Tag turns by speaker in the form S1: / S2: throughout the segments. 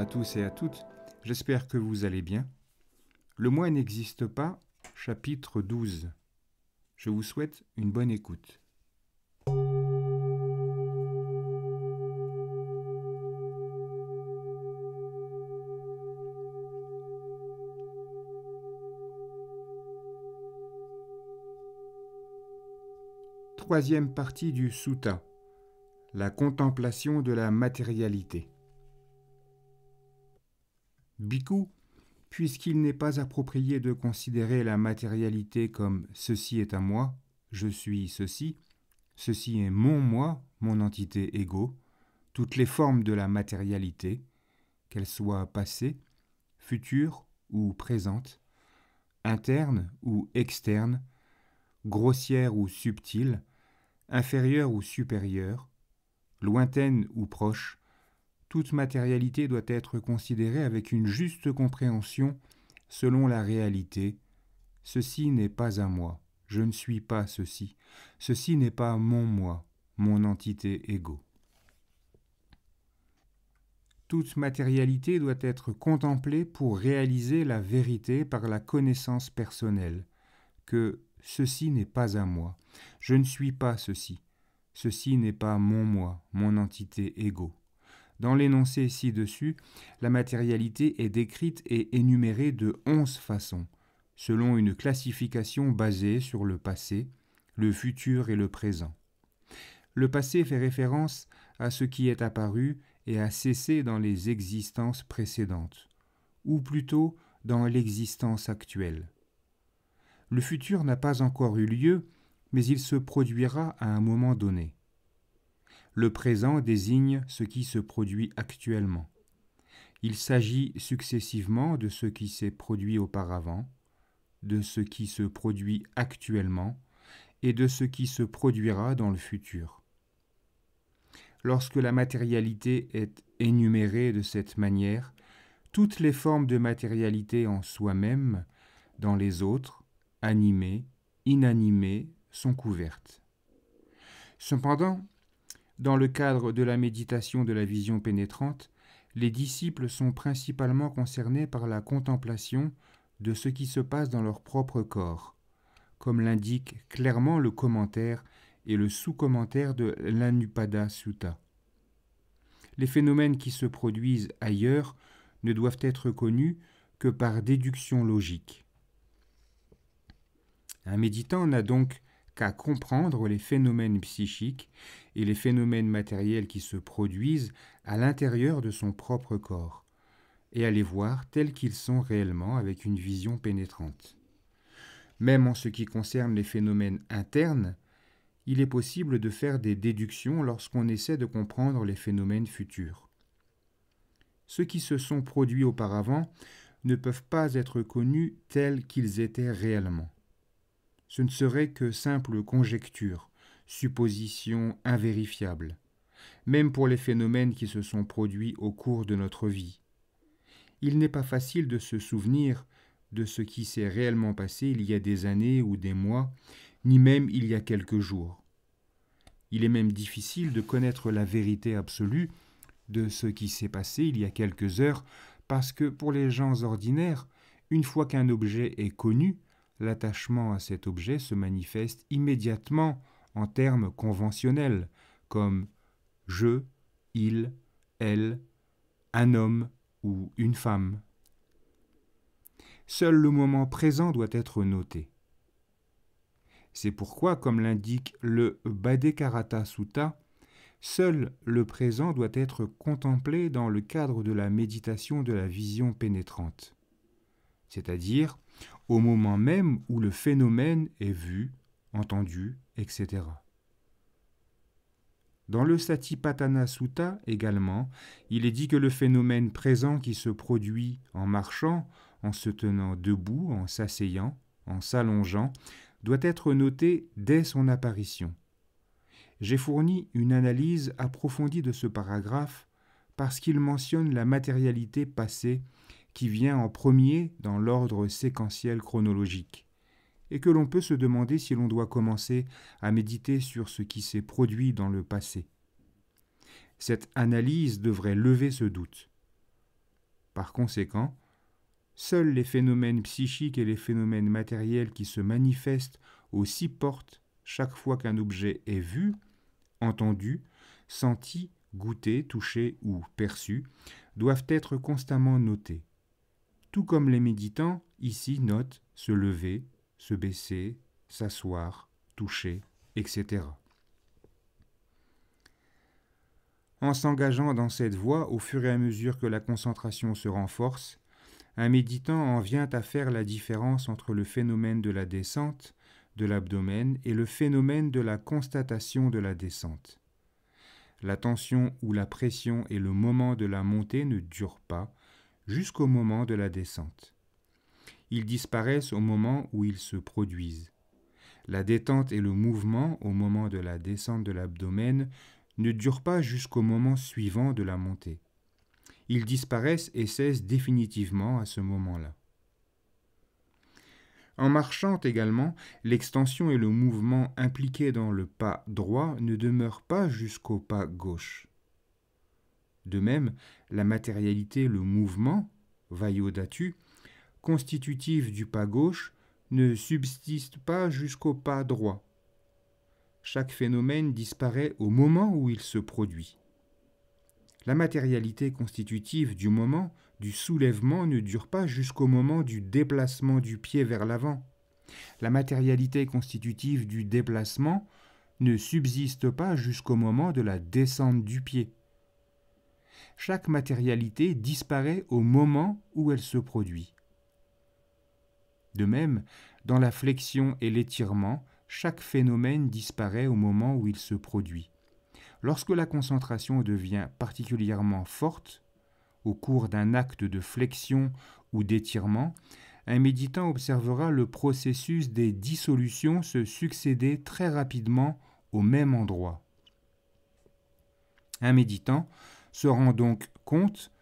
S1: à tous et à toutes, j'espère que vous allez bien. Le moi n'existe pas, chapitre 12. Je vous souhaite une bonne écoute. Troisième partie du sutta, la contemplation de la matérialité. Bhikkhu, puisqu'il n'est pas approprié de considérer la matérialité comme « ceci est à moi, je suis ceci », ceci est mon moi, mon entité égo, toutes les formes de la matérialité, qu'elles soient passées, futures ou présentes, internes ou externes, grossières ou subtiles, inférieures ou supérieures, lointaines ou proches, toute matérialité doit être considérée avec une juste compréhension selon la réalité. Ceci n'est pas à moi, je ne suis pas ceci, ceci n'est pas mon moi, mon entité égo. Toute matérialité doit être contemplée pour réaliser la vérité par la connaissance personnelle, que ceci n'est pas à moi, je ne suis pas ceci, ceci n'est pas mon moi, mon entité égo. Dans l'énoncé ci-dessus, la matérialité est décrite et énumérée de 11 façons, selon une classification basée sur le passé, le futur et le présent. Le passé fait référence à ce qui est apparu et a cessé dans les existences précédentes, ou plutôt dans l'existence actuelle. Le futur n'a pas encore eu lieu, mais il se produira à un moment donné. Le présent désigne ce qui se produit actuellement. Il s'agit successivement de ce qui s'est produit auparavant, de ce qui se produit actuellement et de ce qui se produira dans le futur. Lorsque la matérialité est énumérée de cette manière, toutes les formes de matérialité en soi-même, dans les autres, animées, inanimées, sont couvertes. Cependant, dans le cadre de la méditation de la vision pénétrante, les disciples sont principalement concernés par la contemplation de ce qui se passe dans leur propre corps, comme l'indique clairement le commentaire et le sous-commentaire de l'Anupada Sutta. Les phénomènes qui se produisent ailleurs ne doivent être connus que par déduction logique. Un méditant n'a donc qu'à comprendre les phénomènes psychiques et les phénomènes matériels qui se produisent à l'intérieur de son propre corps, et à les voir tels qu'ils sont réellement avec une vision pénétrante. Même en ce qui concerne les phénomènes internes, il est possible de faire des déductions lorsqu'on essaie de comprendre les phénomènes futurs. Ceux qui se sont produits auparavant ne peuvent pas être connus tels qu'ils étaient réellement. Ce ne serait que simple conjecture, supposition invérifiable, même pour les phénomènes qui se sont produits au cours de notre vie. Il n'est pas facile de se souvenir de ce qui s'est réellement passé il y a des années ou des mois, ni même il y a quelques jours. Il est même difficile de connaître la vérité absolue de ce qui s'est passé il y a quelques heures, parce que pour les gens ordinaires, une fois qu'un objet est connu, l'attachement à cet objet se manifeste immédiatement en termes conventionnels, comme je, il, elle, un homme ou une femme. Seul le moment présent doit être noté. C'est pourquoi, comme l'indique le Bhaddekarata Sutta, seul le présent doit être contemplé dans le cadre de la méditation de la vision pénétrante, c'est-à-dire au moment même où le phénomène est vu, entendu, etc. Dans le Satipatthana Sutta également, il est dit que le phénomène présent qui se produit en marchant, en se tenant debout, en s'asseyant, en s'allongeant, doit être noté dès son apparition. J'ai fourni une analyse approfondie de ce paragraphe parce qu'il mentionne la matérialité passée qui vient en premier dans l'ordre séquentiel chronologique, et que l'on peut se demander si l'on doit commencer à méditer sur ce qui s'est produit dans le passé. Cette analyse devrait lever ce doute. Par conséquent, seuls les phénomènes psychiques et les phénomènes matériels qui se manifestent aux 6 portes chaque fois qu'un objet est vu, entendu, senti, goûté, touché ou perçu, doivent être constamment notés. Tout comme les méditants, ici notent se lever, se baisser, s'asseoir, toucher, etc. En s'engageant dans cette voie, au fur et à mesure que la concentration se renforce, un méditant en vient à faire la différence entre le phénomène de la descente de l'abdomen et le phénomène de la constatation de la descente. La tension ou la pression et le moment de la montée ne durent pas jusqu'au moment de la descente. Ils disparaissent au moment où ils se produisent. La détente et le mouvement au moment de la descente de l'abdomen ne durent pas jusqu'au moment suivant de la montée. Ils disparaissent et cessent définitivement à ce moment-là. En marchant également, l'extension et le mouvement impliqués dans le pas droit ne demeurent pas jusqu'au pas gauche. De même, la matérialité, le mouvement, vayodhatu, constitutif du pas gauche, ne subsiste pas jusqu'au pas droit. Chaque phénomène disparaît au moment où il se produit. La matérialité constitutive du moment du soulèvement ne dure pas jusqu'au moment du déplacement du pied vers l'avant. La matérialité constitutive du déplacement ne subsiste pas jusqu'au moment de la descente du pied. Chaque matérialité disparaît au moment où elle se produit. De même, dans la flexion et l'étirement, chaque phénomène disparaît au moment où il se produit. Lorsque la concentration devient particulièrement forte, au cours d'un acte de flexion ou d'étirement, un méditant observera le processus des dissolutions se succéder très rapidement au même endroit. Un méditant se rend donc compte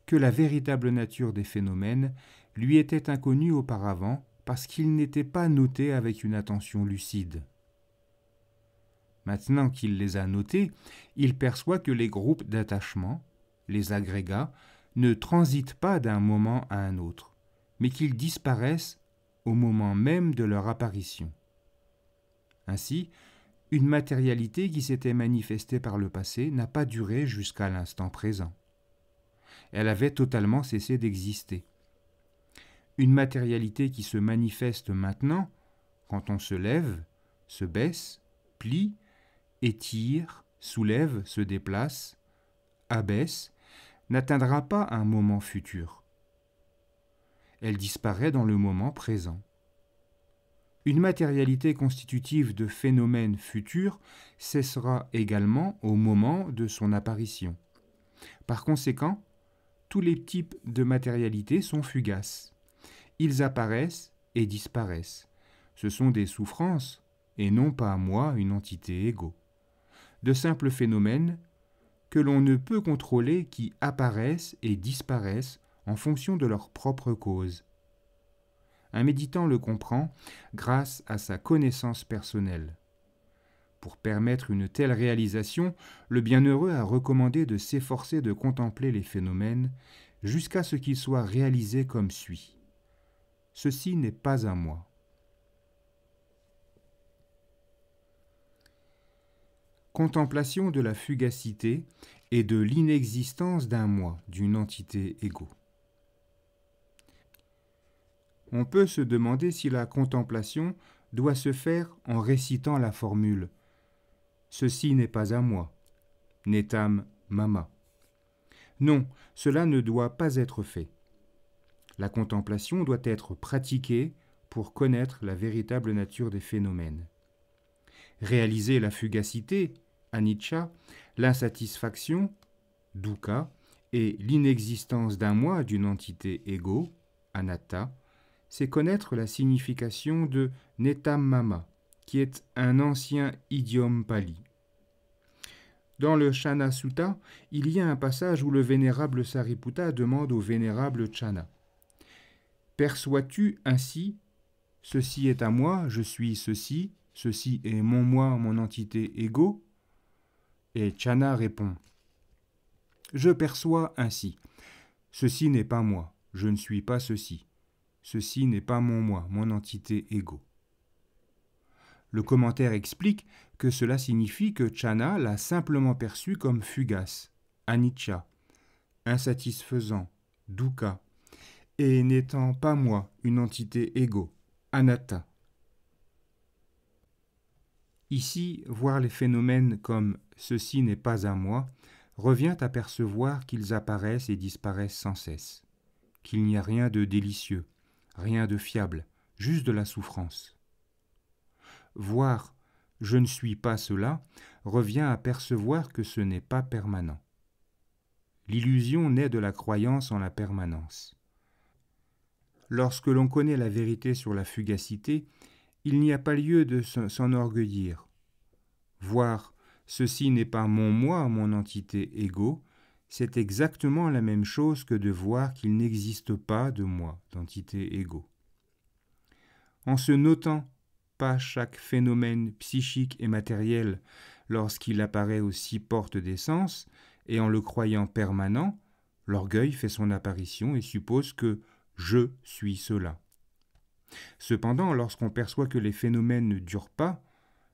S1: que la véritable nature des phénomènes lui était inconnue auparavant parce qu'ils n'étaient pas notés avec une attention lucide. Maintenant qu'il les a notés, il perçoit que les groupes d'attachement, les agrégats, ne transitent pas d'un moment à un autre, mais qu'ils disparaissent au moment même de leur apparition. Ainsi, une matérialité qui s'était manifestée par le passé n'a pas duré jusqu'à l'instant présent. Elle avait totalement cessé d'exister. Une matérialité qui se manifeste maintenant, quand on se lève, se baisse, plie, étire, soulève, se déplace, abaisse, n'atteindra pas un moment futur. Elle disparaît dans le moment présent. Une matérialité constitutive de phénomènes futurs cessera également au moment de son apparition. Par conséquent, tous les types de matérialités sont fugaces. Ils apparaissent et disparaissent. Ce sont des souffrances, et non pas moi, une entité égaux. De simples phénomènes que l'on ne peut contrôler qui apparaissent et disparaissent en fonction de leur propre cause. Un méditant le comprend grâce à sa connaissance personnelle. Pour permettre une telle réalisation, le bienheureux a recommandé de s'efforcer de contempler les phénomènes jusqu'à ce qu'ils soient réalisés comme suit. Ceci n'est pas un moi. Contemplation de la fugacité et de l'inexistence d'un moi, d'une entité égaux. On peut se demander si la contemplation doit se faire en récitant la formule « Ceci n'est pas un moi, netam mama ». Non, cela ne doit pas être fait. La contemplation doit être pratiquée pour connaître la véritable nature des phénomènes. Réaliser la fugacité, anicca, l'insatisfaction, dukkha, et l'inexistence d'un moi, d'une entité égaux, anatta, c'est connaître la signification de netam mama, qui est un ancien idiome pali. Dans le Chana Sutta, il y a un passage où le vénérable Sariputta demande au vénérable Chana « Perçois-tu ainsi, ceci est à moi, je suis ceci, ceci est mon moi, mon entité égaux ?» Et Chana répond « Je perçois ainsi. Ceci n'est pas moi, je ne suis pas ceci. Ceci n'est pas mon moi, mon entité égo. Le commentaire explique que cela signifie que Channa l'a simplement perçu comme fugace, anicca, insatisfaisant, dukkha, et n'étant pas moi, une entité égo, anatta. Ici, voir les phénomènes comme « ceci n'est pas à moi » revient à percevoir qu'ils apparaissent et disparaissent sans cesse, qu'il n'y a rien de délicieux, rien de fiable, juste de la souffrance. Voir « je ne suis pas cela » revient à percevoir que ce n'est pas permanent. L'illusion naît de la croyance en la permanence. Lorsque l'on connaît la vérité sur la fugacité, il n'y a pas lieu de s'enorgueillir. Voir « ceci n'est pas mon moi, mon entité égo », c'est exactement la même chose que de voir qu'il n'existe pas de moi, d'entité égo. En se notant pas chaque phénomène psychique et matériel lorsqu'il apparaît aux 6 portes des sens, et en le croyant permanent, l'orgueil fait son apparition et suppose que « je suis cela ». Cependant, lorsqu'on perçoit que les phénomènes ne durent pas,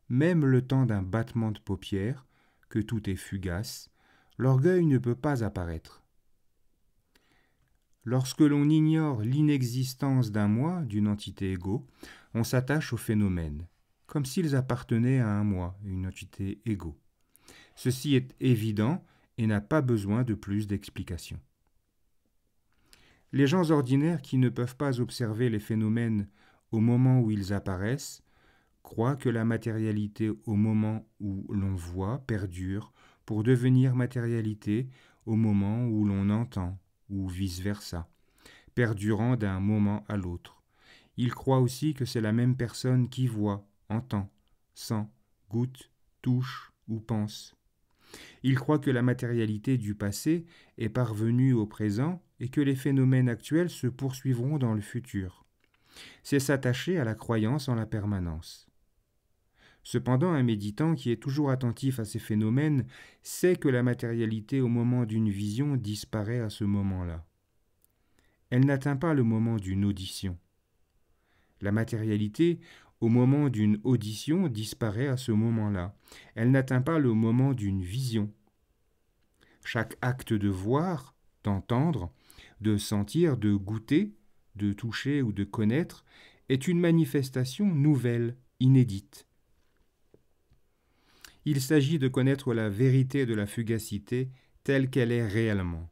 S1: même le temps d'un battement de paupières, que tout est fugace, l'orgueil ne peut pas apparaître. Lorsque l'on ignore l'inexistence d'un moi, d'une entité égo, on s'attache aux phénomènes, comme s'ils appartenaient à un moi, une entité égo. Ceci est évident et n'a pas besoin de plus d'explications. Les gens ordinaires qui ne peuvent pas observer les phénomènes au moment où ils apparaissent croient que la matérialité au moment où l'on voit perdure pour devenir matérialité au moment où l'on entend, ou vice-versa, perdurant d'un moment à l'autre. Ils croient aussi que c'est la même personne qui voit, entend, sent, goûte, touche ou pense. Ils croient que la matérialité du passé est parvenue au présent et que les phénomènes actuels se poursuivront dans le futur. C'est s'attacher à la croyance en la permanence. Cependant, un méditant qui est toujours attentif à ces phénomènes sait que la matérialité au moment d'une vision disparaît à ce moment-là. Elle n'atteint pas le moment d'une audition. La matérialité au moment d'une audition disparaît à ce moment-là. Elle n'atteint pas le moment d'une vision. Chaque acte de voir, d'entendre, de sentir, de goûter, de toucher ou de connaître est une manifestation nouvelle, inédite. Il s'agit de connaître la vérité de la fugacité telle qu'elle est réellement.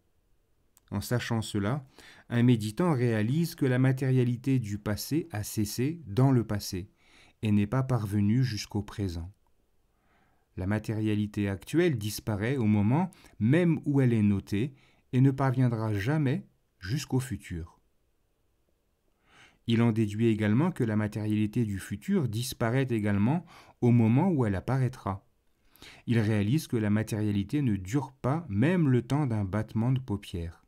S1: En sachant cela, un méditant réalise que la matérialité du passé a cessé dans le passé et n'est pas parvenue jusqu'au présent. La matérialité actuelle disparaît au moment même où elle est notée et ne parviendra jamais jusqu'au futur. Il en déduit également que la matérialité du futur disparaît également au moment où elle apparaîtra. Il réalise que la matérialité ne dure pas même le temps d'un battement de paupières.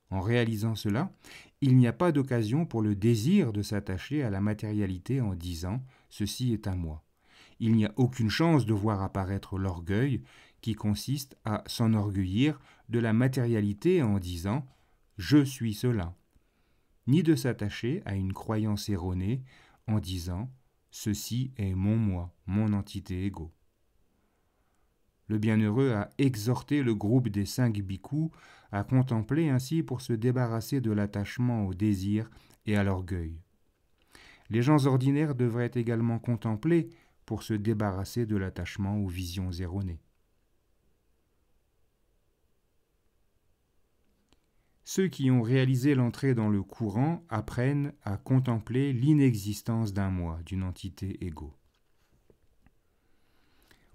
S1: En réalisant cela, il n'y a pas d'occasion pour le désir de s'attacher à la matérialité en disant « ceci est à moi ». Il n'y a aucune chance de voir apparaître l'orgueil qui consiste à s'enorgueillir de la matérialité en disant « je suis cela », ni de s'attacher à une croyance erronée en disant « ceci est mon moi, mon entité égo ». Le bienheureux a exhorté le groupe des 5 bhikkhus à contempler ainsi pour se débarrasser de l'attachement au désir et à l'orgueil. Les gens ordinaires devraient également contempler pour se débarrasser de l'attachement aux visions erronées. Ceux qui ont réalisé l'entrée dans le courant apprennent à contempler l'inexistence d'un moi, d'une entité égo.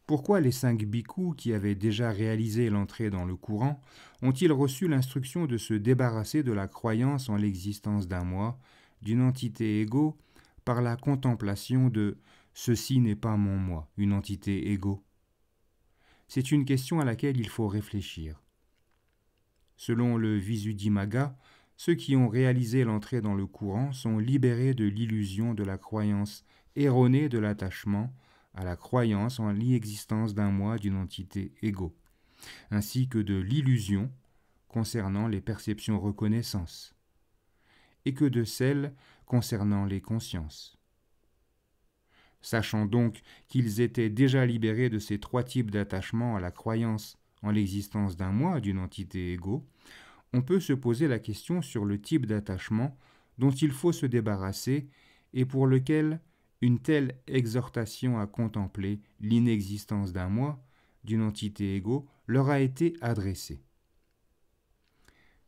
S1: Pourquoi les 5 bhikkhus qui avaient déjà réalisé l'entrée dans le courant ont-ils reçu l'instruction de se débarrasser de la croyance en l'existence d'un moi, d'une entité égo, par la contemplation de « ceci n'est pas mon moi, une entité égo » ? C'est une question à laquelle il faut réfléchir. Selon le Visuddhimagga, ceux qui ont réalisé l'entrée dans le courant sont libérés de l'illusion de la croyance erronée de l'attachement à la croyance en l'inexistence d'un moi, d'une entité égo, ainsi que de l'illusion concernant les perceptions reconnaissances, et que de celles concernant les consciences. Sachant donc qu'ils étaient déjà libérés de ces trois types d'attachement à la croyance en l'existence d'un moi, d'une entité ego, on peut se poser la question sur le type d'attachement dont il faut se débarrasser et pour lequel une telle exhortation à contempler l'inexistence d'un moi, d'une entité ego, leur a été adressée.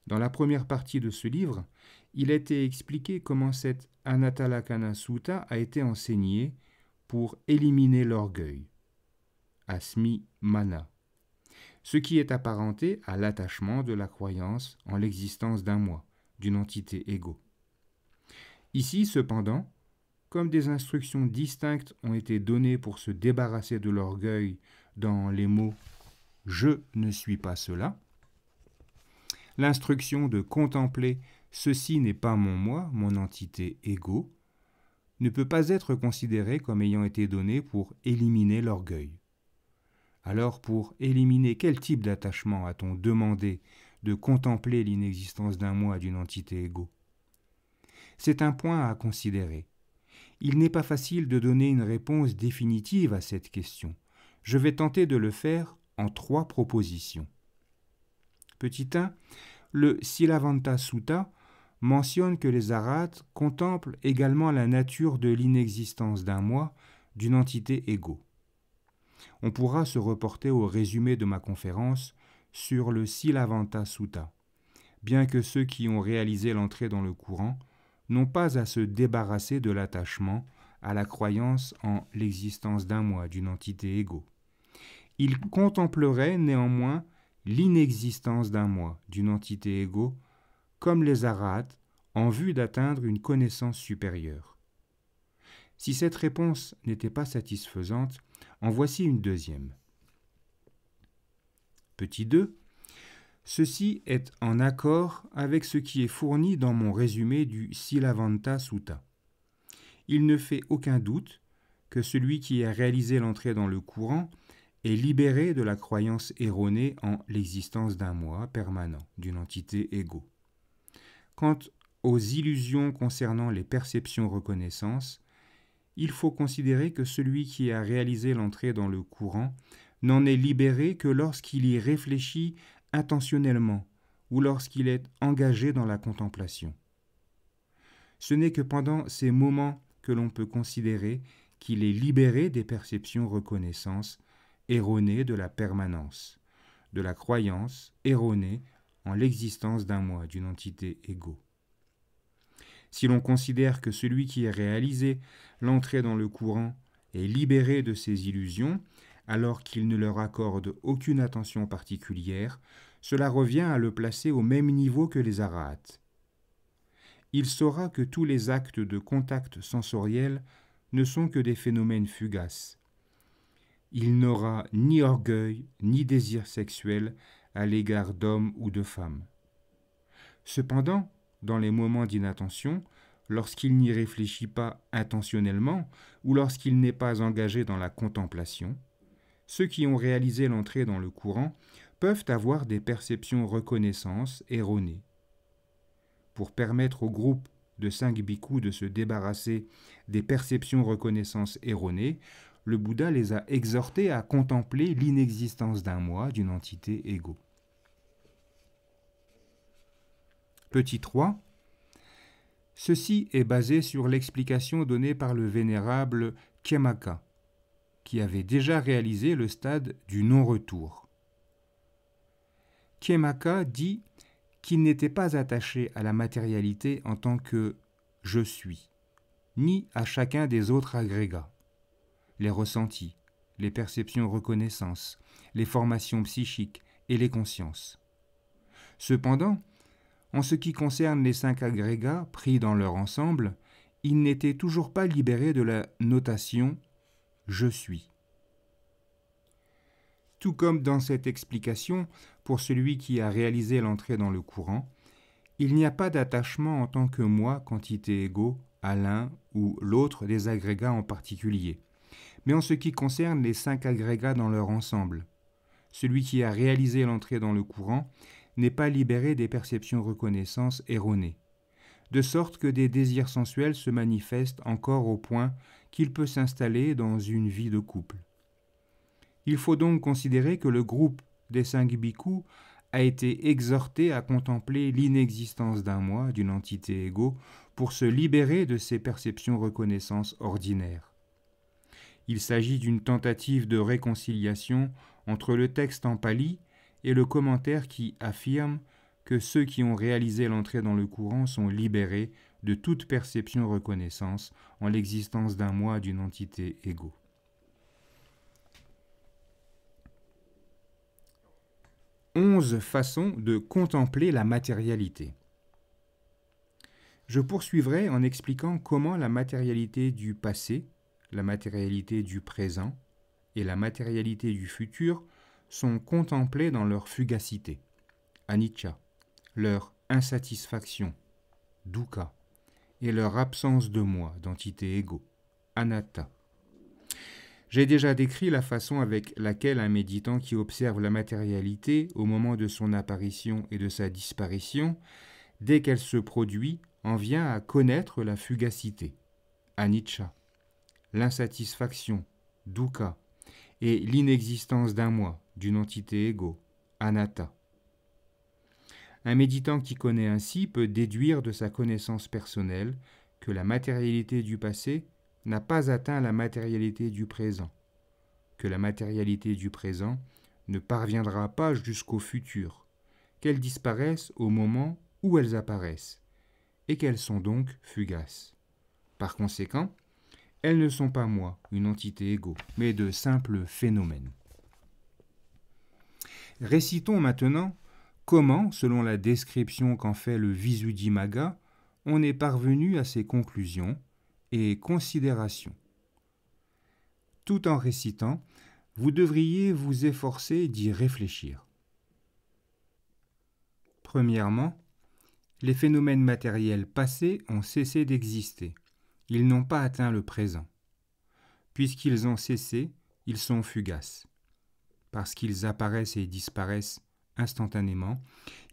S1: Dans la première partie de ce livre, il a été expliqué comment cette Anatalakkhana Sutta a été enseignée pour éliminer l'orgueil, Asmi Mana, ce qui est apparenté à l'attachement de la croyance en l'existence d'un moi, d'une entité ego. Ici, cependant, comme des instructions distinctes ont été données pour se débarrasser de l'orgueil dans les mots « je ne suis pas cela », l'instruction de contempler « ceci n'est pas mon moi, mon entité ego », ne peut pas être considérée comme ayant été donnée pour éliminer l'orgueil. Alors, pour éliminer quel type d'attachement a-t-on demandé de contempler l'inexistence d'un moi, d'une entité ego ? C'est un point à considérer. Il n'est pas facile de donner une réponse définitive à cette question. Je vais tenter de le faire en 3 propositions. Petit 1, le Silavanta Sutta mentionne que les arhats contemplent également la nature de l'inexistence d'un moi, d'une entité ego. On pourra se reporter au résumé de ma conférence sur le Silavanta Sutta, bien que ceux qui ont réalisé l'entrée dans le courant n'ont pas à se débarrasser de l'attachement à la croyance en l'existence d'un moi, d'une entité ego. Ils contempleraient néanmoins l'inexistence d'un moi, d'une entité ego, comme les arhats, en vue d'atteindre une connaissance supérieure. Si cette réponse n'était pas satisfaisante, en voici une deuxième. Petit 2. Ceci est en accord avec ce qui est fourni dans mon résumé du Silavanta Sutta. Il ne fait aucun doute que celui qui a réalisé l'entrée dans le courant est libéré de la croyance erronée en l'existence d'un moi permanent, d'une entité ego. Quant aux illusions concernant les perceptions reconnaissances, il faut considérer que celui qui a réalisé l'entrée dans le courant n'en est libéré que lorsqu'il y réfléchit intentionnellement ou lorsqu'il est engagé dans la contemplation. Ce n'est que pendant ces moments que l'on peut considérer qu'il est libéré des perceptions reconnaissances erronées de la permanence, de la croyance erronée en l'existence d'un moi, d'une entité ego. Si l'on considère que celui qui a réalisé l'entrée dans le courant est libéré de ces illusions, alors qu'il ne leur accorde aucune attention particulière, cela revient à le placer au même niveau que les arhats. Il saura que tous les actes de contact sensoriel ne sont que des phénomènes fugaces. Il n'aura ni orgueil ni désir sexuel à l'égard d'hommes ou de femmes. Cependant, dans les moments d'inattention, lorsqu'il n'y réfléchit pas intentionnellement ou lorsqu'il n'est pas engagé dans la contemplation, ceux qui ont réalisé l'entrée dans le courant peuvent avoir des perceptions reconnaissance erronées. Pour permettre au groupe de 5 bhikkhus de se débarrasser des perceptions reconnaissance erronées, le Bouddha les a exhortés à contempler l'inexistence d'un moi, d'une entité ego. Petit 3. Ceci est basé sur l'explication donnée par le vénérable Khemaka, qui avait déjà réalisé le stade du non-retour. Khemaka dit qu'il n'était pas attaché à la matérialité en tant que « je suis », ni à chacun des autres agrégats, les ressentis, les perceptions reconnaissance, les formations psychiques et les consciences. Cependant, en ce qui concerne les 5 agrégats pris dans leur ensemble, il n'était toujours pas libéré de la notation « je suis ». Tout comme dans cette explication, pour celui qui a réalisé l'entrée dans le courant, il n'y a pas d'attachement en tant que moi, quantité ego, à l'un ou l'autre des agrégats en particulier. Mais en ce qui concerne les 5 agrégats dans leur ensemble, celui qui a réalisé l'entrée dans le courant n'est pas libéré des perceptions-reconnaissances erronées, de sorte que des désirs sensuels se manifestent encore au point qu'il peut s'installer dans une vie de couple. Il faut donc considérer que le groupe des 5 bhikkhus a été exhorté à contempler l'inexistence d'un moi, d'une entité égo, pour se libérer de ces perceptions-reconnaissances ordinaires. Il s'agit d'une tentative de réconciliation entre le texte en pali et le commentaire qui affirme que ceux qui ont réalisé l'entrée dans le courant sont libérés de toute perception-reconnaissance en l'existence d'un moi, d'une entité égo. « 11 façons de contempler la matérialité. Je poursuivrai en expliquant comment la matérialité du passé, la matérialité du présent et la matérialité du futur sont contemplées dans leur fugacité, anicca, leur insatisfaction, dukkha, et leur absence de moi, d'entité égo, anatta. J'ai déjà décrit la façon avec laquelle un méditant qui observe la matérialité au moment de son apparition et de sa disparition, dès qu'elle se produit, en vient à connaître la fugacité, anicca, l'insatisfaction, dukkha, et l'inexistence d'un moi, d'une entité égo, anatta. Un méditant qui connaît ainsi peut déduire de sa connaissance personnelle que la matérialité du passé n'a pas atteint la matérialité du présent, que la matérialité du présent ne parviendra pas jusqu'au futur, qu'elles disparaissent au moment où elles apparaissent, et qu'elles sont donc fugaces. Par conséquent, elles ne sont pas moi, une entité égo, mais de simples phénomènes. Récitons maintenant comment, selon la description qu'en fait le Visuddhimagga, on est parvenu à ces conclusions et considérations. Tout en récitant, vous devriez vous efforcer d'y réfléchir. Premièrement, les phénomènes matériels passés ont cessé d'exister. Ils n'ont pas atteint le présent. Puisqu'ils ont cessé, ils sont fugaces. Parce qu'ils apparaissent et disparaissent instantanément,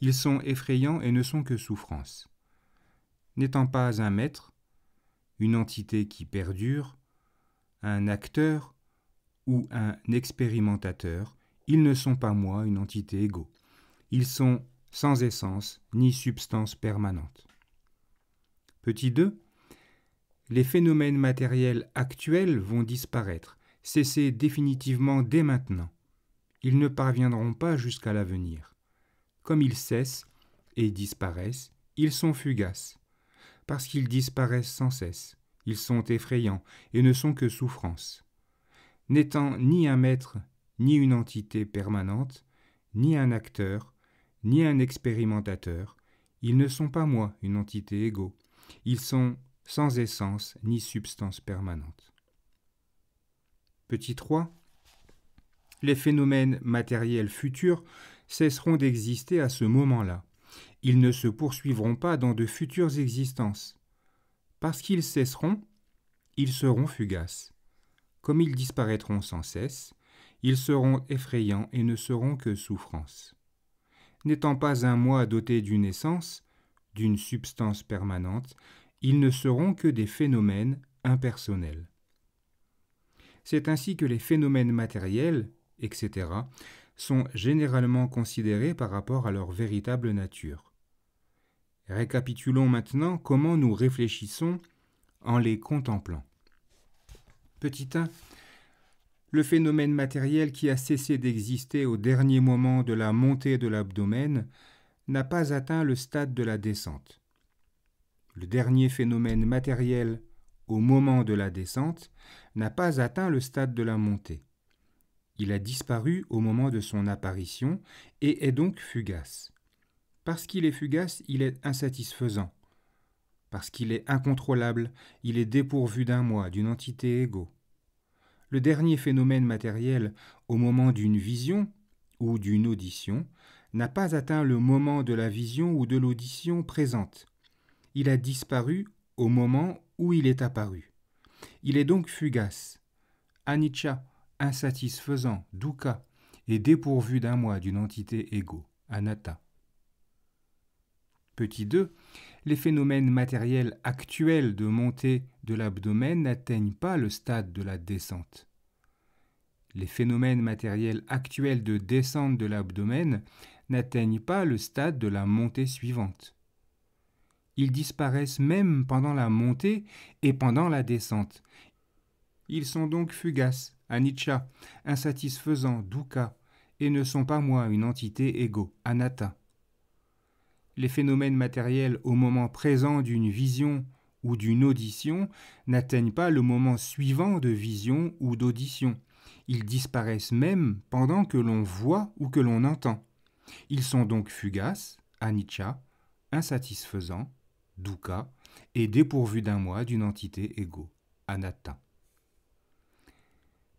S1: ils sont effrayants et ne sont que souffrance. N'étant pas un maître, une entité qui perdure, un acteur ou un expérimentateur, ils ne sont pas moi, une entité égo. Ils sont sans essence ni substance permanente. Petit 2. Les phénomènes matériels actuels vont disparaître, cesser définitivement dès maintenant. Ils ne parviendront pas jusqu'à l'avenir. Comme ils cessent et disparaissent, ils sont fugaces. Parce qu'ils disparaissent sans cesse, ils sont effrayants et ne sont que souffrance. N'étant ni un maître, ni une entité permanente, ni un acteur, ni un expérimentateur, ils ne sont pas moi, une entité égo. Ils sont sans essence ni substance permanente. Petit 3. Les phénomènes matériels futurs cesseront d'exister à ce moment-là. Ils ne se poursuivront pas dans de futures existences. Parce qu'ils cesseront, ils seront fugaces. Comme ils disparaîtront sans cesse, ils seront effrayants et ne seront que souffrance. N'étant pas un moi doté d'une essence, d'une substance permanente, ils ne seront que des phénomènes impersonnels. C'est ainsi que les phénomènes matériels, etc., sont généralement considérés par rapport à leur véritable nature. Récapitulons maintenant comment nous réfléchissons en les contemplant. Petit 1. Le phénomène matériel qui a cessé d'exister au dernier moment de la montée de l'abdomen n'a pas atteint le stade de la descente. Le dernier phénomène matériel au moment de la descente n'a pas atteint le stade de la montée. Il a disparu au moment de son apparition et est donc fugace. Parce qu'il est fugace, il est insatisfaisant. Parce qu'il est incontrôlable, il est dépourvu d'un moi, d'une entité égo. Le dernier phénomène matériel au moment d'une vision ou d'une audition n'a pas atteint le moment de la vision ou de l'audition présente. Il a disparu au moment où il est apparu. Il est donc fugace, anicca, insatisfaisant, dukkha, et dépourvu d'un moi, d'une entité égo, anatta. Petit 2, les phénomènes matériels actuels de montée de l'abdomen n'atteignent pas le stade de la descente. Les phénomènes matériels actuels de descente de l'abdomen n'atteignent pas le stade de la montée suivante. Ils disparaissent même pendant la montée et pendant la descente. Ils sont donc fugaces, anicca, insatisfaisants, dukkha, et ne sont pas moi, une entité ego, anatta. Les phénomènes matériels au moment présent d'une vision ou d'une audition n'atteignent pas le moment suivant de vision ou d'audition. Ils disparaissent même pendant que l'on voit ou que l'on entend. Ils sont donc fugaces, anicca, insatisfaisants, dukkha, et dépourvus d'un moi, d'une entité ego, anatta.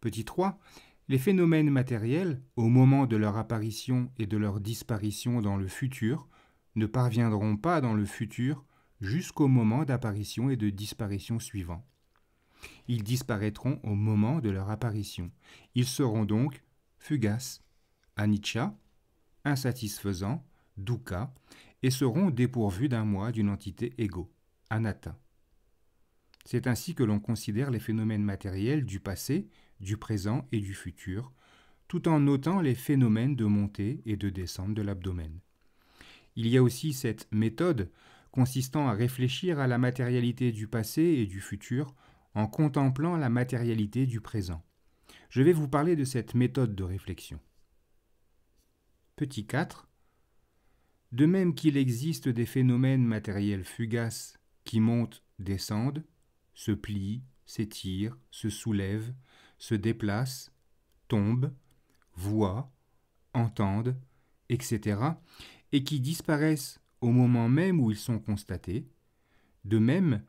S1: Petit 3. Les phénomènes matériels, au moment de leur apparition et de leur disparition dans le futur, ne parviendront pas dans le futur jusqu'au moment d'apparition et de disparition suivant. Ils disparaîtront au moment de leur apparition. Ils seront donc fugaces, anicca, insatisfaisants, dukkha, et seront dépourvus d'un moi, d'une entité ego, anatta. C'est ainsi que l'on considère les phénomènes matériels du passé, du présent et du futur, tout en notant les phénomènes de montée et de descente de l'abdomen. Il y a aussi cette méthode consistant à réfléchir à la matérialité du passé et du futur en contemplant la matérialité du présent. Je vais vous parler de cette méthode de réflexion. Petit 4. De même qu'il existe des phénomènes matériels fugaces qui montent, descendent, se plient, s'étirent, se soulèvent, se déplacent, tombent, voient, entendent, etc., et qui disparaissent au moment même où ils sont constatés, de même,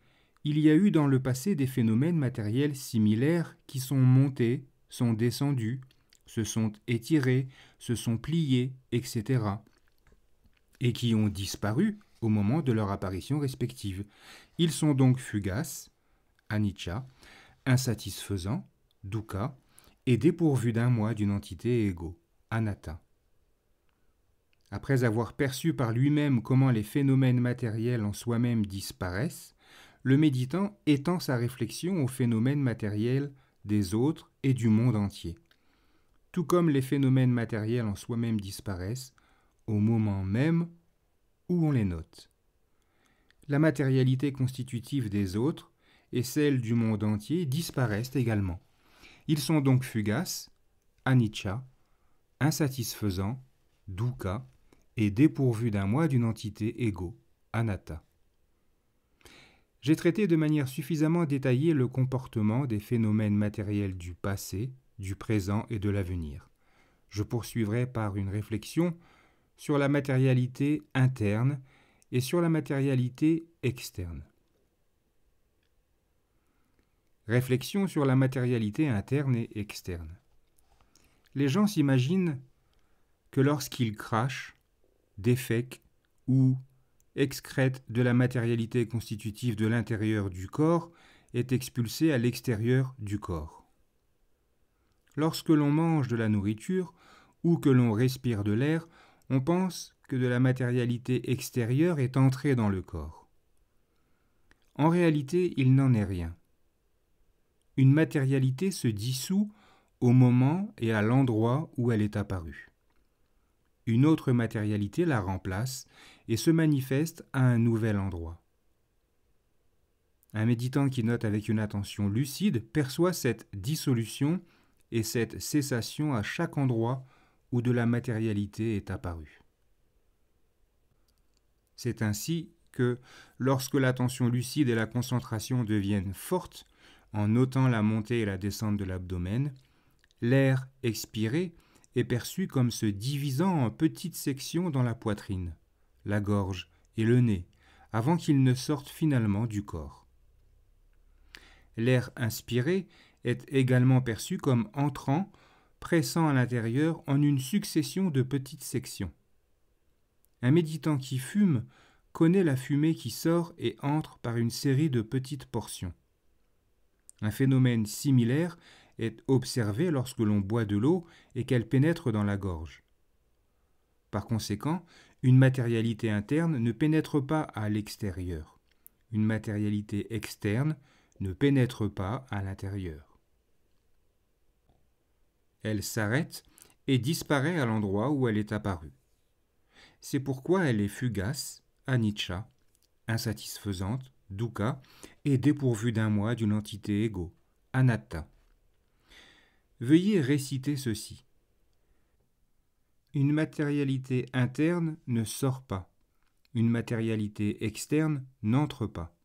S1: il y a eu dans le passé des phénomènes matériels similaires qui sont montés, sont descendus, se sont étirés, se sont pliés, etc., et qui ont disparu au moment de leur apparition respective. Ils sont donc fugaces, anicca, insatisfaisants, dukkha, et dépourvus d'un moi, d'une entité ego, anatta. Après avoir perçu par lui-même comment les phénomènes matériels en soi-même disparaissent, le méditant étend sa réflexion aux phénomènes matériels des autres et du monde entier. Tout comme les phénomènes matériels en soi-même disparaissent, au moment même où on les note. La matérialité constitutive des autres et celle du monde entier disparaissent également. Ils sont donc fugaces, anicca, insatisfaisants, dukkha, et dépourvus d'un moi, d'une entité ego, anatta. J'ai traité de manière suffisamment détaillée le comportement des phénomènes matériels du passé, du présent et de l'avenir. Je poursuivrai par une réflexion sur la matérialité interne et sur la matérialité externe. Réflexion sur la matérialité interne et externe. Les gens s'imaginent que lorsqu'ils crachent, défèquent ou excrètent de la matérialité constitutive de l'intérieur du corps est expulsée à l'extérieur du corps. Lorsque l'on mange de la nourriture ou que l'on respire de l'air, on pense que de la matérialité extérieure est entrée dans le corps. En réalité, il n'en est rien. Une matérialité se dissout au moment et à l'endroit où elle est apparue. Une autre matérialité la remplace et se manifeste à un nouvel endroit. Un méditant qui note avec une attention lucide perçoit cette dissolution et cette cessation à chaque endroit où de la matérialité est apparue. C'est ainsi que, lorsque l'attention lucide et la concentration deviennent fortes, en notant la montée et la descente de l'abdomen, l'air expiré est perçu comme se divisant en petites sections dans la poitrine, la gorge et le nez, avant qu'il ne sorte finalement du corps. L'air inspiré est également perçu comme entrant, pressant à l'intérieur en une succession de petites sections. Un méditant qui fume connaît la fumée qui sort et entre par une série de petites portions. Un phénomène similaire est observé lorsque l'on boit de l'eau et qu'elle pénètre dans la gorge. Par conséquent, Une matérialité interne ne pénètre pas à l'extérieur. Une matérialité externe ne pénètre pas à l'intérieur. Elle s'arrête et disparaît à l'endroit où elle est apparue. C'est pourquoi elle est fugace, anicca, insatisfaisante, dukkha, et dépourvue d'un moi, d'une entité ego, anatta. Veuillez réciter ceci. Une matérialité interne ne sort pas. Une matérialité externe n'entre pas.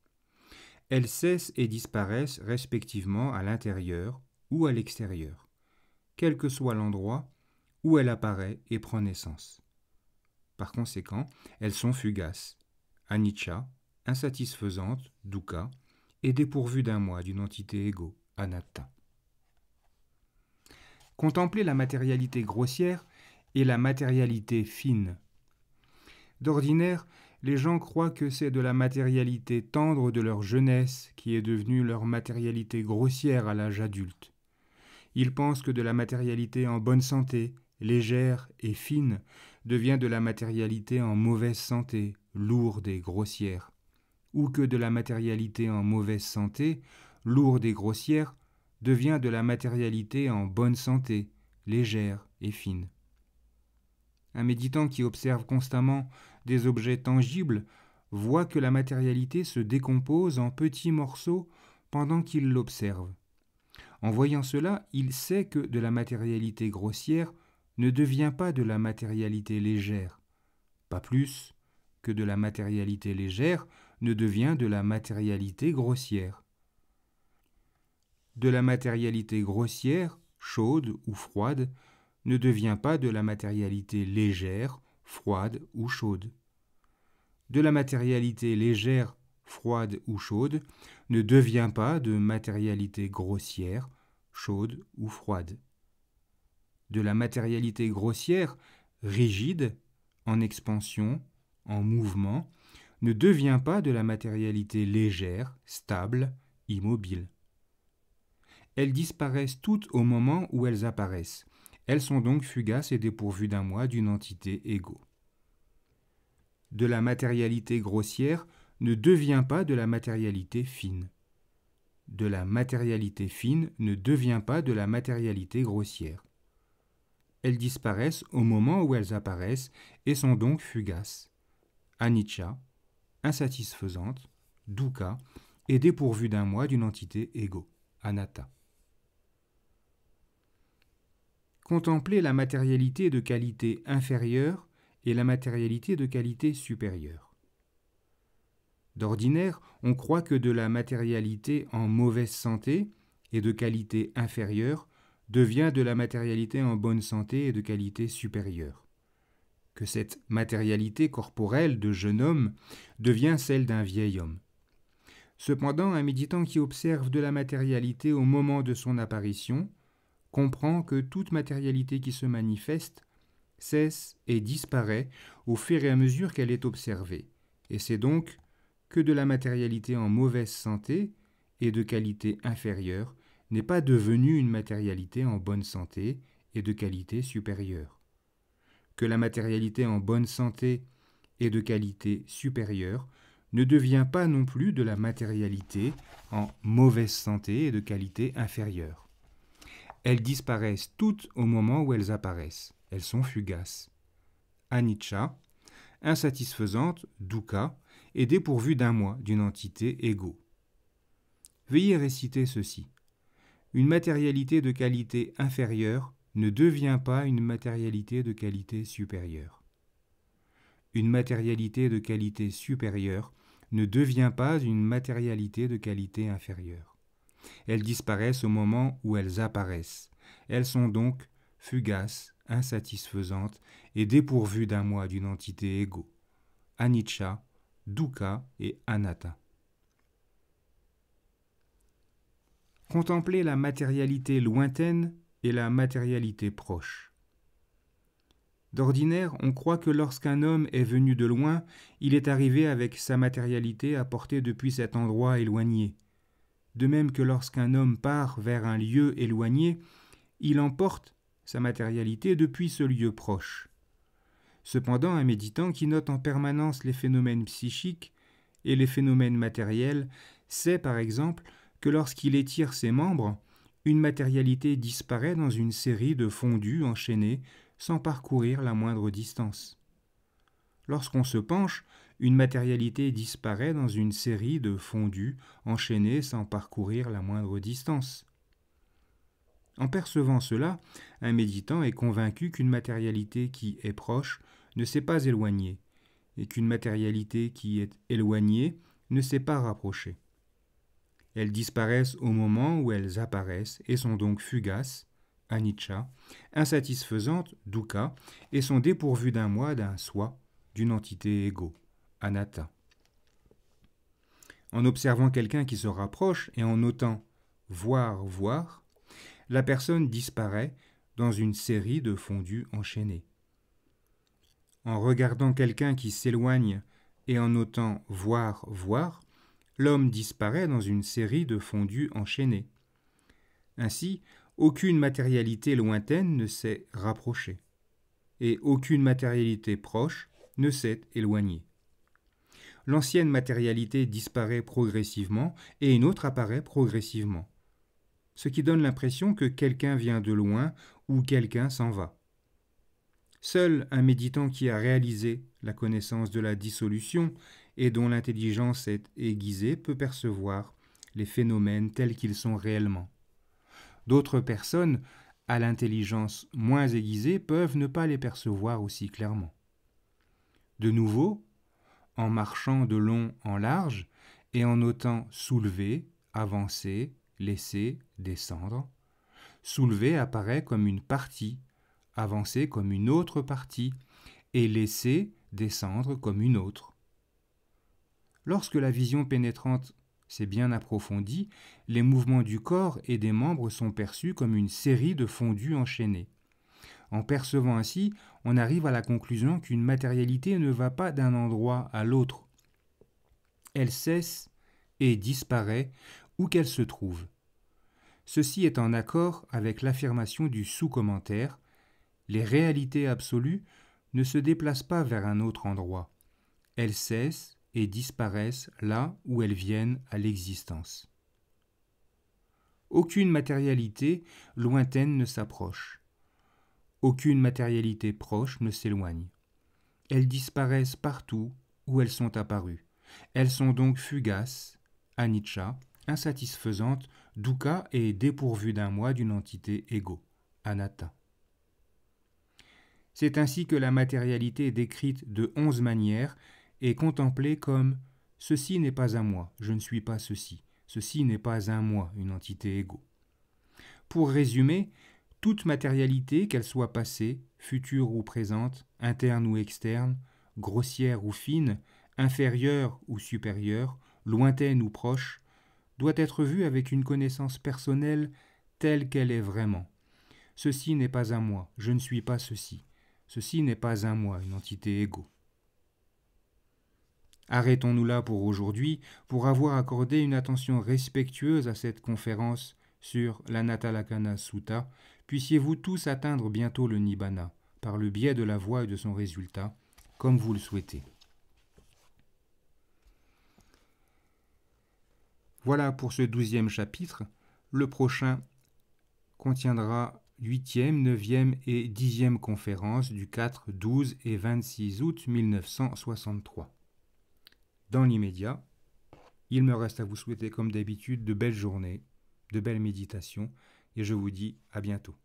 S1: Elles cessent et disparaissent respectivement à l'intérieur ou à l'extérieur, quel que soit l'endroit où elle apparaît et prend naissance. Par conséquent, elles sont fugaces, anicca, insatisfaisantes, dukkha, et dépourvues d'un moi, d'une entité ego, anatta. Contemplez la matérialité grossière et la matérialité fine. D'ordinaire, les gens croient que c'est de la matérialité tendre de leur jeunesse qui est devenue leur matérialité grossière à l'âge adulte. Ils pensent que de la matérialité en bonne santé, légère et fine, devient de la matérialité en mauvaise santé, lourde et grossière, ou que de la matérialité en mauvaise santé, lourde et grossière, devient de la matérialité en bonne santé, légère et fine. Un méditant qui observe constamment des objets tangibles voit que la matérialité se décompose en petits morceaux pendant qu'il l'observe. En voyant cela, il sait que de la matérialité grossière ne devient pas de la matérialité légère, pas plus que de la matérialité légère ne devient de la matérialité grossière. De la matérialité grossière, chaude ou froide, ne devient pas de la matérialité légère, froide ou chaude. De la matérialité légère, froide ou chaude, ne devient pas de matérialité grossière, chaude ou froide. De la matérialité grossière, rigide, en expansion, en mouvement, ne devient pas de la matérialité légère, stable, immobile. Elles disparaissent toutes au moment où elles apparaissent. Elles sont donc fugaces et dépourvues d'un moi, d'une entité ego. De la matérialité grossière ne devient pas de la matérialité fine. De la matérialité fine ne devient pas de la matérialité grossière. Elles disparaissent au moment où elles apparaissent et sont donc fugaces, anicca, insatisfaisantes, dukkha, et dépourvues d'un moi, d'une entité ego, anatta. Contemplez la matérialité de qualité inférieure et la matérialité de qualité supérieure. D'ordinaire, on croit que de la matérialité en mauvaise santé et de qualité inférieure devient de la matérialité en bonne santé et de qualité supérieure. Que cette matérialité corporelle de jeune homme devient celle d'un vieil homme. Cependant, un méditant qui observe de la matérialité au moment de son apparition comprend que toute matérialité qui se manifeste cesse et disparaît au fur et à mesure qu'elle est observée, et c'est donc que de la matérialité en mauvaise santé et de qualité inférieure n'est pas devenue une matérialité en bonne santé et de qualité supérieure. Que la matérialité en bonne santé et de qualité supérieure ne devient pas non plus de la matérialité en mauvaise santé et de qualité inférieure. Elles disparaissent toutes au moment où elles apparaissent. Elles sont fugaces. Anicca, insatisfaisantes, dukkha, et dépourvues d'un moi, d'une entité ego. Veuillez réciter ceci. Une matérialité de qualité inférieure ne devient pas une matérialité de qualité supérieure. Une matérialité de qualité supérieure ne devient pas une matérialité de qualité inférieure. Elles disparaissent au moment où elles apparaissent. Elles sont donc fugaces, insatisfaisantes et dépourvues d'un moi, d'une entité ego, anicca, dukkha et anatta. Contemplez la matérialité lointaine et la matérialité proche. D'ordinaire, on croit que lorsqu'un homme est venu de loin, il est arrivé avec sa matérialité apportée depuis cet endroit éloigné. De même que lorsqu'un homme part vers un lieu éloigné, il emporte sa matérialité depuis ce lieu proche. Cependant, un méditant qui note en permanence les phénomènes psychiques et les phénomènes matériels sait par exemple que lorsqu'il étire ses membres, une matérialité disparaît dans une série de fondus enchaînés sans parcourir la moindre distance. Lorsqu'on se penche, une matérialité disparaît dans une série de fondus enchaînés sans parcourir la moindre distance. En percevant cela, un méditant est convaincu qu'une matérialité qui est proche ne s'est pas éloignée, et qu'une matérialité qui est éloignée ne s'est pas rapprochée. Elles disparaissent au moment où elles apparaissent et sont donc fugaces, anicca, insatisfaisantes, dukkha, et sont dépourvues d'un moi, d'un soi, d'une entité égo, anatta. En observant quelqu'un qui se rapproche et en notant voir, la personne disparaît dans une série de fondus enchaînés. En regardant quelqu'un qui s'éloigne et en notant voir, l'homme disparaît dans une série de fondus enchaînés. Ainsi, aucune matérialité lointaine ne s'est rapprochée, et aucune matérialité proche ne s'est éloignée. L'ancienne matérialité disparaît progressivement et une autre apparaît progressivement, ce qui donne l'impression que quelqu'un vient de loin ou quelqu'un s'en va. Seul un méditant qui a réalisé la connaissance de la dissolution et dont l'intelligence est aiguisée peut percevoir les phénomènes tels qu'ils sont réellement. D'autres personnes, à l'intelligence moins aiguisée, peuvent ne pas les percevoir aussi clairement. De nouveau, en marchant de long en large et en notant soulever, avancer, laisser, descendre, soulever apparaît comme une partie, avancer comme une autre partie, et laisser descendre comme une autre. Lorsque la vision pénétrante s'est bien approfondie, les mouvements du corps et des membres sont perçus comme une série de fondus enchaînés. En percevant ainsi, on arrive à la conclusion qu'une matérialité ne va pas d'un endroit à l'autre. Elle cesse et disparaît où qu'elle se trouve. Ceci est en accord avec l'affirmation du sous-commentaire. Les réalités absolues ne se déplacent pas vers un autre endroit. Elles cessent et disparaissent là où elles viennent à l'existence. Aucune matérialité lointaine ne s'approche. Aucune matérialité proche ne s'éloigne. Elles disparaissent partout où elles sont apparues. Elles sont donc fugaces, anicca, insatisfaisantes, dukkha et dépourvues d'un moi, d'une entité égo, anatta. C'est ainsi que la matérialité décrite de 11 manières est contemplée comme « ceci n'est pas à moi, je ne suis pas ceci, ceci n'est pas un moi, une entité égo ». Pour résumer, toute matérialité, qu'elle soit passée, future ou présente, interne ou externe, grossière ou fine, inférieure ou supérieure, lointaine ou proche, doit être vue avec une connaissance personnelle telle qu'elle est vraiment. Ceci n'est pas un moi, je ne suis pas ceci. Ceci n'est pas un moi, une entité égo. Arrêtons-nous là pour aujourd'hui, pour avoir accordé une attention respectueuse à cette conférence sur l'Anattalakkhana Sutta. Puissiez-vous tous atteindre bientôt le Nibbana, par le biais de la voie et de son résultat, comme vous le souhaitez. Voilà pour ce 12e chapitre. Le prochain contiendra 8e, 9e et 10e conférences du 4, 12 et 26 août 1963. Dans l'immédiat, il me reste à vous souhaiter comme d'habitude de belles journées, de belles méditations, et je vous dis à bientôt.